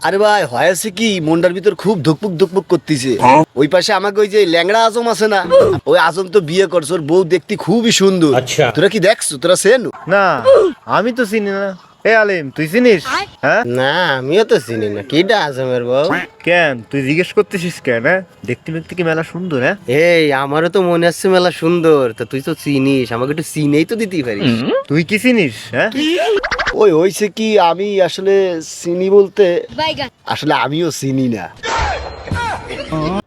আরে ভাই হয়েছে কি মনটার ভিতর খুব ধুকপুক ধুকপুক করতেছে। ওই পাশে আমাকে ওই যে ল্যাংড়া আজম আছে না, ওই আজম তো বিয়ে করছে, ওর বউ দেখতে খুবই সুন্দর। আচ্ছা তোরা কি দেখছো? তোরা চেনো? না আমি তো চিনি না। এ আলিম তুই চিনিস? হ্যাঁ না আমিও তো চিনি না। কিটা আজমের বউ? কেন তুই জিজ্ঞেস করতেছিস কেন? হ্যাঁ দেখতে দেখতে কি মেলা সুন্দর? হ্যাঁ এই আমারও তো মনে হচ্ছে মেলা সুন্দর, তা তুই তো চিনিস, আমাকে একটু চিনেই তো দিতেই পারিস। তুই কি চিনিস? হ্যাঁ ওই হয়েছে কি আমি আসলে চিনি বলতে আসলে আমিও চিনি না।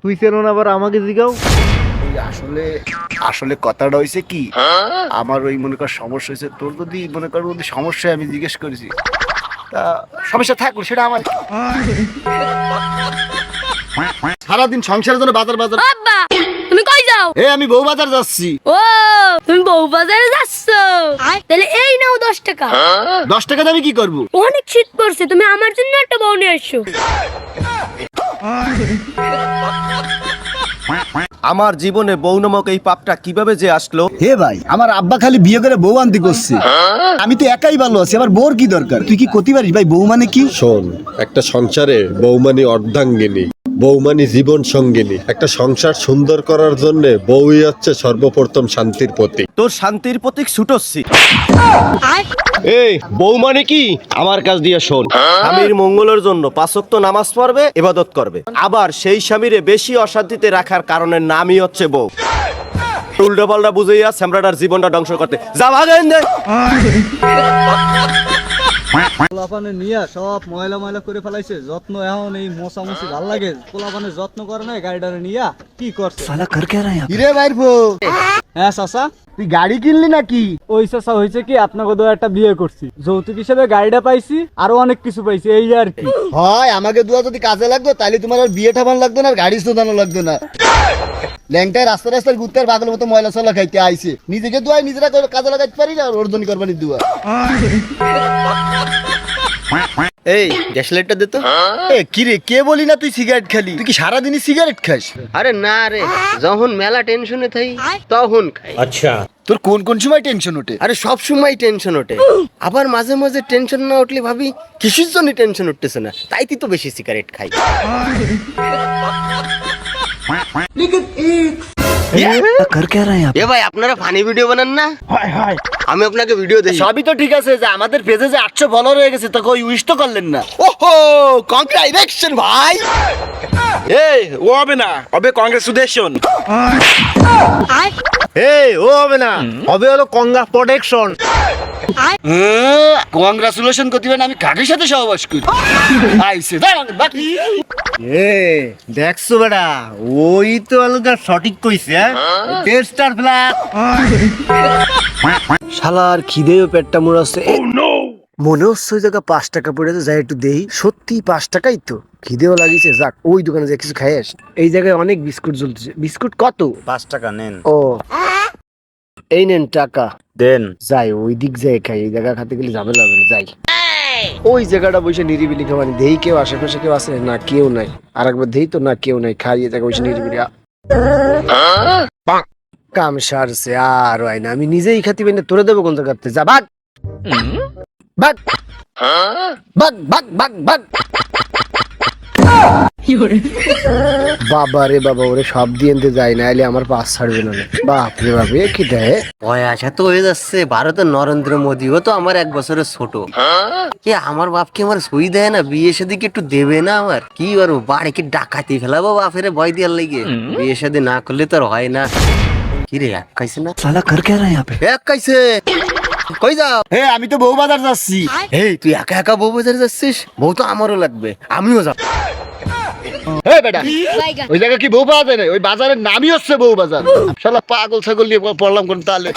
তুই চেনো না আবার আমাকে জিগাও। ওই আসলে আসলে কথাটা হয়েছে কি, আমার ওই মনে কর সমস্যা হয়েছে, তোর যদি মনে কর যদি সমস্যা আমি জিজ্ঞেস করেছি, তা সমস্যা থাকলো সেটা আমার। সারাদিন সংসারের জন্য বাজার বাজার। আব্বা তুমি কই যাও? এ আমি বউ বাজার যাচ্ছি। ও তুমি বউ বাজারে যাচ্ছ? তাহলে এই নাও 10 টাকা। 10 টাকা দিয়ে আমি কি করবো? অনেক শীত পড়ছে, তুমি আমার জন্য একটা বউ নিয়ে আসছো। আমার জীবনে বউ নামক এই পাপটা কিভাবে যে আসলো? হে ভাই, আমার আব্বা খালি বিয়ে করে বউ আনতে করছে, আমি তো একাই ভালো আছি, আবার বউর কি দরকার? তুই কি করতে পারিস ভাই? বউ মানে কি? শোন, একটা সংসারে বৌমানি অর্ধাঙ্গিনী, বৌমানি জীবন সঙ্গিনী। একটা সংসার সুন্দর করার জন্য বউই হচ্ছে সর্বপ্রথম শান্তির প্রতীক। তোর শান্তির প্রতীক ছুটচ্ছি। এই বউ মানে কি আমার কাছ দিয়ে শোন। স্বামীর মঙ্গলের জন্য 5 ওয়াক্ত নামাজ পড়বে, ইবাদত করবে। আবার সেই স্বামীরে বেশি অশান্তিতে রাখার কারণের নামই হচ্ছে বউ। উল্টো পাল্টা বুঝাইয়া স্যামরাটার জীবনটা ধ্বংস করতে যা ভাগেন দে। পোলাপানে নিয়ে সব ময়লা ময়লা করে ফেলাইছে, যত্ন এখন এই মোছামুছি ভাল লাগে। পোলাপানে যত্ন করে নাই, গাড়িটারে নিয়া কি করছে? হিরে ভাইর বউ, হ্যাঁ চাচা, তুই গাড়ি কিনলি নাকি? ওই চাচা হয়েছে কি, আপনাকে তো একটা বিয়ে করছি, যৌতুক হিসেবে গাড়িটা পাইছি, আরো অনেক কিছু পাইছি, এই আর কি। হয় আমাকে দুয়া যদি কাজে লাগতো তাহলে তোমার আর বিয়ে ঠাবান লাগতো না, আর গাড়ি শোধানো লাগতো না। ল্যাংটায় রাস্তা রাস্তায় ঘুরতে আর পাগলের মতো ময়লা চলা খাইতে আইছে, নিজেকে দুয়াই নিজেরা কাজে লাগাইতে পারি না, আর ওরজনই করবানি দুয়া। এই গ্যাস লাইটটা দে তো। এ কি রে, কে বলি না তুই সিগারেট খালি? তুই কি সারাদিনই সিগারেট খাস? আরে না রে, যখন মেলা টেনশনে থাই তখন খাই। আচ্ছা তোর কোন কোন সময় টেনশন ওঠে? আরে সব সময় টেনশন ওঠে, আবার মাঝে মাঝে টেনশন না উঠলে ভাবি কিসের জন্য টেনশন উঠতেছে না, তাই তুই তো বেশি সিগারেট খাই। এ ভাই আপনারা ফানি ভিডিও বানান না? আমি আপনাকে ভিডিও দেখি। সবই তো ঠিক আছে, যে আমাদের পেজে যে 800 ফলোয়ার হয়ে গেছে, তোকে ওই উইশ তো করলেন না। ওহো কংগ্রাচুলেশন ভাই। এই ও হবে না, হবে কংগ্রেচুলেশন। এই ও হবে না, হবে হলো কঙ্গা প্রোটেকশন। কংগ্রাচুলেশন করতে পারেন, আমি কাকের সাথে সহবাস করি আইছে দাঁড়ান বাকি। এ দেখছো বেটা, ওই তো আলগা সঠিক কইছে। হ্যাঁ টেস্টার ফ্ল্যাট শালার খিদেও পেটটা মোড়াচ্ছে। মনে হচ্ছে ওই জায়গা 5 টাকা পড়েছে, যাই একটু দেই। সত্যি 5 টাকাই তো, খিদেও লাগিয়েছে। যাক ওই দোকানে যে কিছু খাই আসি। এই জায়গায় অনেক বিস্কুট জ্বলতেছে। বিস্কুট কত? 5 টাকা নেন। ও এই নেন টাকা দেন। যাই ওই দিক যাই খাই, এই জায়গা খাতে গেলে ঝামেলা হবে না। যাই ওই জায়গাটা বসে নিরিবিলি খাবানি, দেই কেউ আশেপাশে কেউ আছে না? কেউ নাই। আর একবার দেই তো না, কেউ নাই। খাই এই জায়গা বসে নিরিবিলি। কাম সারছে আর হয় না, আমি নিজেই খাতি বেনে তোরে দেবো কোন জায়গাতে? যা ভাগ ভাগ ভাগ ভাগ ভাগ ভাগ। বাবা রে বাবা, ওরে সব দিয়ে আনতে যাই না, এলে আমার পাস ছাড়বে না। বাপ রে বাপ, এ কি দেয়? বয়স এত হয়ে যাচ্ছে, ভারতের নরেন্দ্র মোদী, ও তো আমার 1 বছরের ছোট। কি আমার বাপকে আমার সই দেয় না? বিয়ে শাদী একটু দেবে না? আমার কি করবো, বাড়ি কি ডাকাতি ফেলাবো বাপের ভয় দেওয়ার লেগে? বিয়ে শাদী না করলে তো আর হয় না। কি রে এক খাইছে না? সালা কর কে রहा है यहाँ पे? এক খাইছে। কই যাও? হে আমি তো বউ বাজার যাচ্ছি। এই তুই একা একা বউ বাজারে যাচ্ছিস? বউ তো আমারও লাগবে, আমিও যাব। হে বেটা, ওই জায়গা কি বউ পাওয়া যায় না? ওই বাজারের নামই হচ্ছে বউ বাজার। শালা পাগল ছাগল নিয়ে পড়লাম কোন তাহলে।